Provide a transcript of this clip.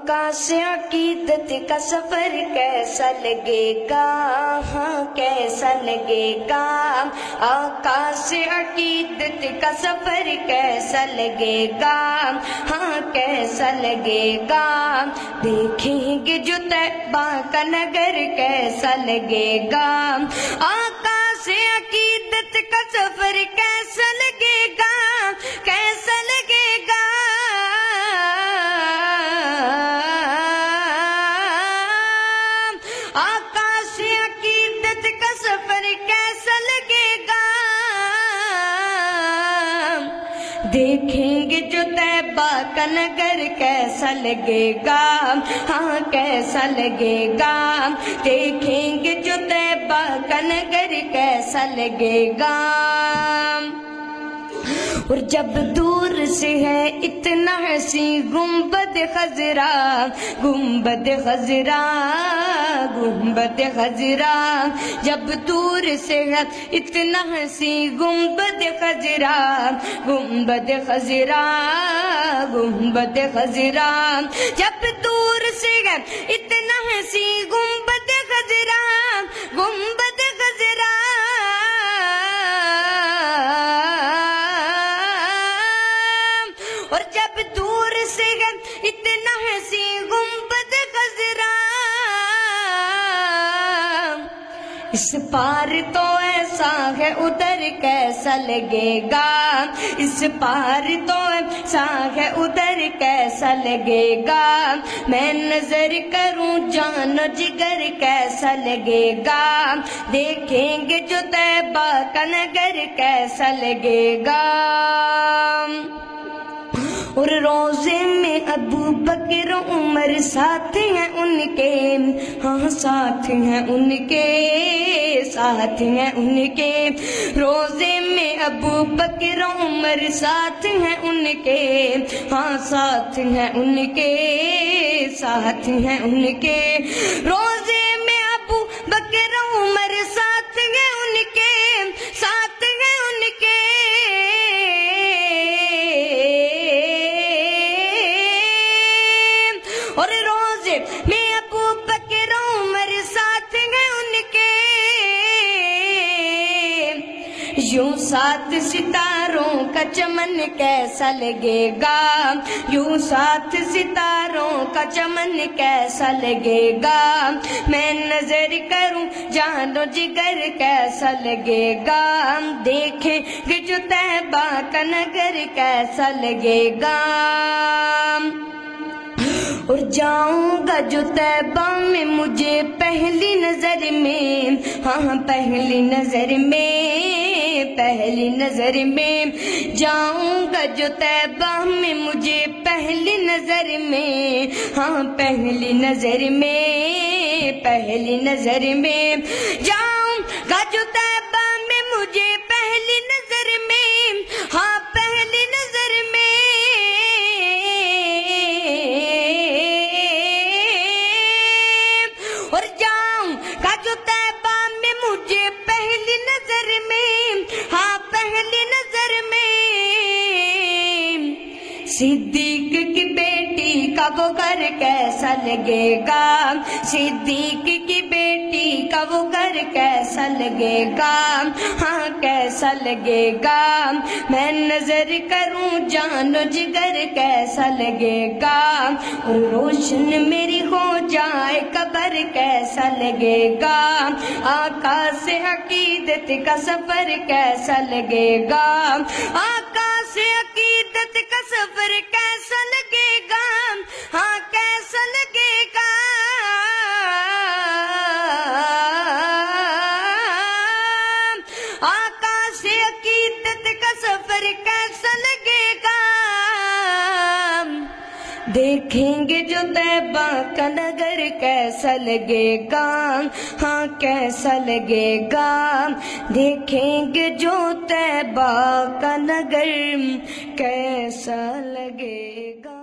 آقا سے عقیدت کا سفر کیسا لگے گا، ہاں کیسا لگے گا، آقا سے عقیدت کا سفر کیسا لگے گا، ہاں کیسا لگے گا، دیکھیں گے جو طیبہ کا نگر کیسا لگے گا، آقا سے عقیدت کا سفر کیسا لگے گا، کیسا لگے گا، آقا سے عقیدت کا سفر کیسا لگے گا، دیکھیں گے جو طیبہ کا نگر کیسا لگے گا، ہاں کیسا لگے گا، دیکھیں گے جو طیبہ کا نگر کیسا لگے گا، اور جب دور سے ہے اتنا حسین گنبد خضرا، گنبد خضرا، گنبد خضرا، جب دور سے ہے اتنا حسین گنبد خضرا، گنبد خضرا، گنبد خضرا، جب دور سے ہے اتنا حسین گنبد خضرا، گنبد خضرا، اور جب دور سے ہے اتنا حسین گنبد خضرا، اس پار تو ایسا ہے ادھر کیسا لگے گا، اس پار تو ایسا ہے ادھر کیسا لگے گا، میں نظر کروں جان و جگر کیسا لگے گا، دیکھیں گے جو طیبہ کا نگر کیسا لگے گا، اور روزے میں ابو بکر عمر ساتھ ہیں ان کے، ہاں ساتھ ہیں ان کے، ساتھ ہیں ان کے، روزے میں ابو بکر عمر ساتھ ہیں ان کے، ہاں ساتھ ہیں ان کے، ساتھ ہیں ان کے، روزے میں ابو بکر عمر ساتھ ہیں ان کے، ساتھ ہیں ان کے، اور روزے میں ابو بکر عمر ساتھ ہیں ان کے، یوں سات ستاروں کا چمن کیسا لگے گا، یوں سات ستاروں کا چمن کیسا لگے گا، میں نظر کروں جان و جگر کیسا لگے گا، دیکھیں کہ جو طیبہ کا نگر کیسا لگے گا، اور جاؤں گا جو طیبہ میں مجھے پہلی نظر میں، ہاں پہلی نظر میں، پہلی نظر میں، جاؤں گا جو طیبہ میں مجھے پہلی نظر میں، ہاں پہلی نظر میں، پہلی نظر میں، جاؤں گا جو طیبہ میں مجھے پہلی نظر میں، ہاں پہلی نظر میں، اور جاؤں گا جو طیبہ میں مجھے پہلی نظر میں، ہاں پہلی نظر میں، صدیق کی بیٹی کا وہ گھر کیسا لگے گا، صدیق کی بیٹی کا وہ گھر کیسا لگے گا، ہاں کیسا لگے گا، میں نظر کروں جان و جگر کیسا لگے گا، اور روشن میری ہو جائے قبر کیسا لگے گا، آقا سے عقیدت کا سفر کیسا لگے گا، آقا سے عقیدت کا سفر کیسا لگے گا، ہاں کیسا لگے گا، آقا سے عقیدت کا سفر کیسا لگے گا، دیکھیں گے جو طیبہ کا نگر کیسا لگے گا، ہاں کیسا لگے گا، دیکھیں گے جو طیبہ کا نگر کیسا لگے گا۔